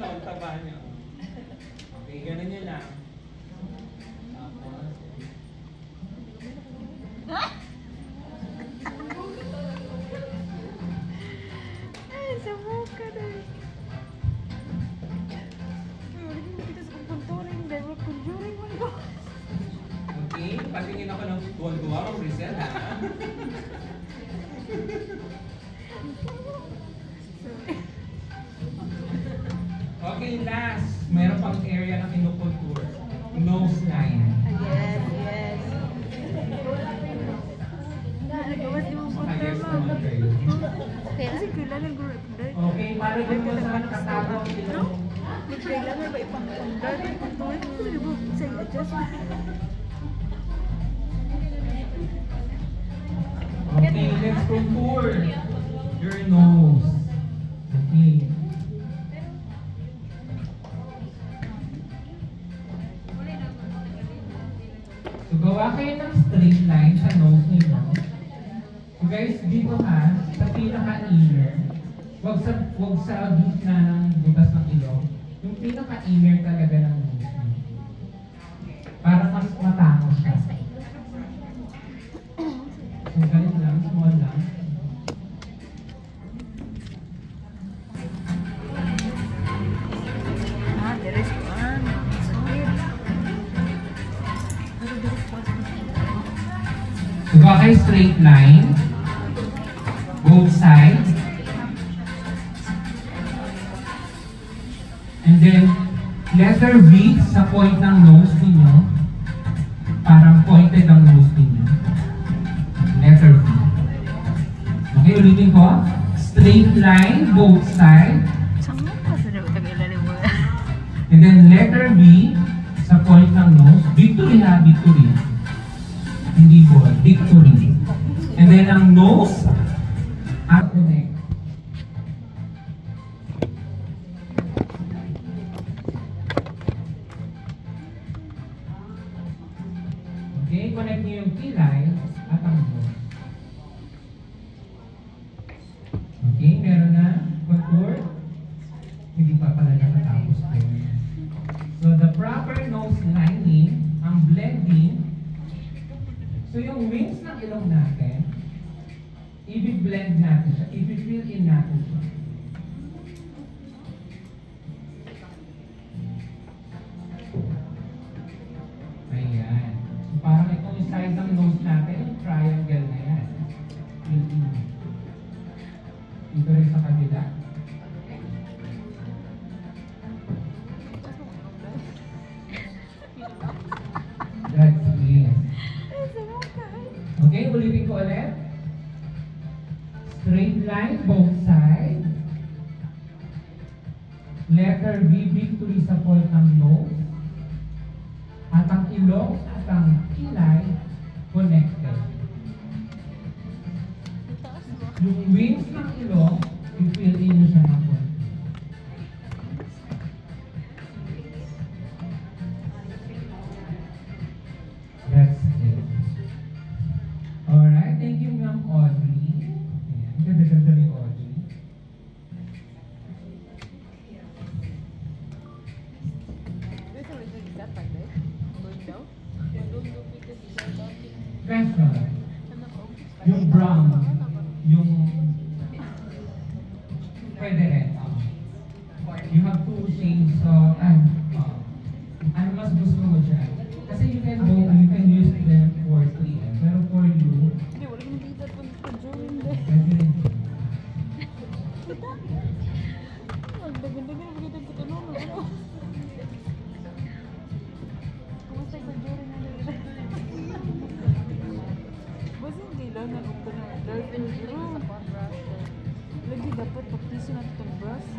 Ang taba niya. Okay, ganun nyo lang. Ay, sabog ka na eh. Ay, kita sa conjuring. Dahil conjuring mo ko. Okay, patingin ako ng duwal-duwal o Rizal, ha? Okay, last. Meron pang area na kinukultur. Nose line. Yes, yes. Nagawas di mo po Ayos tema. naman kayo. Okay, kasi kailangan ko rin. Okay, para din mo sa nakatago ang ilong. Kailangan ba ipang-pundar? Ipang-pundar ko rin mo sa i-adjust. Okay, let's contour your nose. Okay. So, gawa kayo ng straight line sa nose ninyo. So guys, dito ha, sa pinaka-inner, wag sa gitna ng butas ng ilong, yung pinaka-inner talaga ng nose niyo. Para mas matangos siya. So, ganun lang, small lang. Ah, there is one. So, gawa kayo straight line. Both sides. And then, letter V sa point ng nose ninyo. Parang pointed ang nose ninyo. Letter V. Okay, ulitin ko. Straight line, both sides. Saan mo pa sa taga-ilalim mo? And then, letter V sa point ng nose. Victory ha, victory. Hindi ball, victory. And then, ang nose at the neck. Okay, connect niyo yung kilay at ang nose. Okay, meron na contour. Hindi pa pala nakatapos po. So, the proper nose lining, ang blending. So, yung wings ng ilong natin, i-blend natin siya, i-fill in natin siya. Ayan. So, parang itong side ng nose natin, yung triangle na yan. Fill in. Dito rin sa kabila. That's it. Okay, ulitin ko ulit. Straight line, both sides. Letter V, victory sa point ng nose. At ang ilong at ang kilay, connected. Yung wings ng ilong, i-fill in nyo siya ng point. That's it. Alright, thank you, Ma'am Audrey. Ayan, ganda-ganda ni Audrey. Question. Yung brown, yung pwede rin. You have two shades of, ano mas gusto mo dyan? Kasi you can use them for 3M. Pero for you, Hindi, wala yung dito kung conjuring din. pwede rin. Kita? Ang dagan-dagan ang magandang katanong. Ano? Kumusta yung conjuring na nila? Basta hindi lang nalungko na. Lagi dapat paktisin natin itong brush.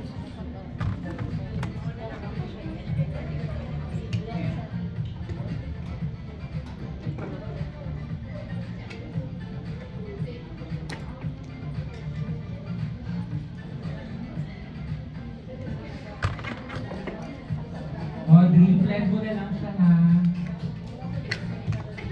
Audrey, blend mo na lang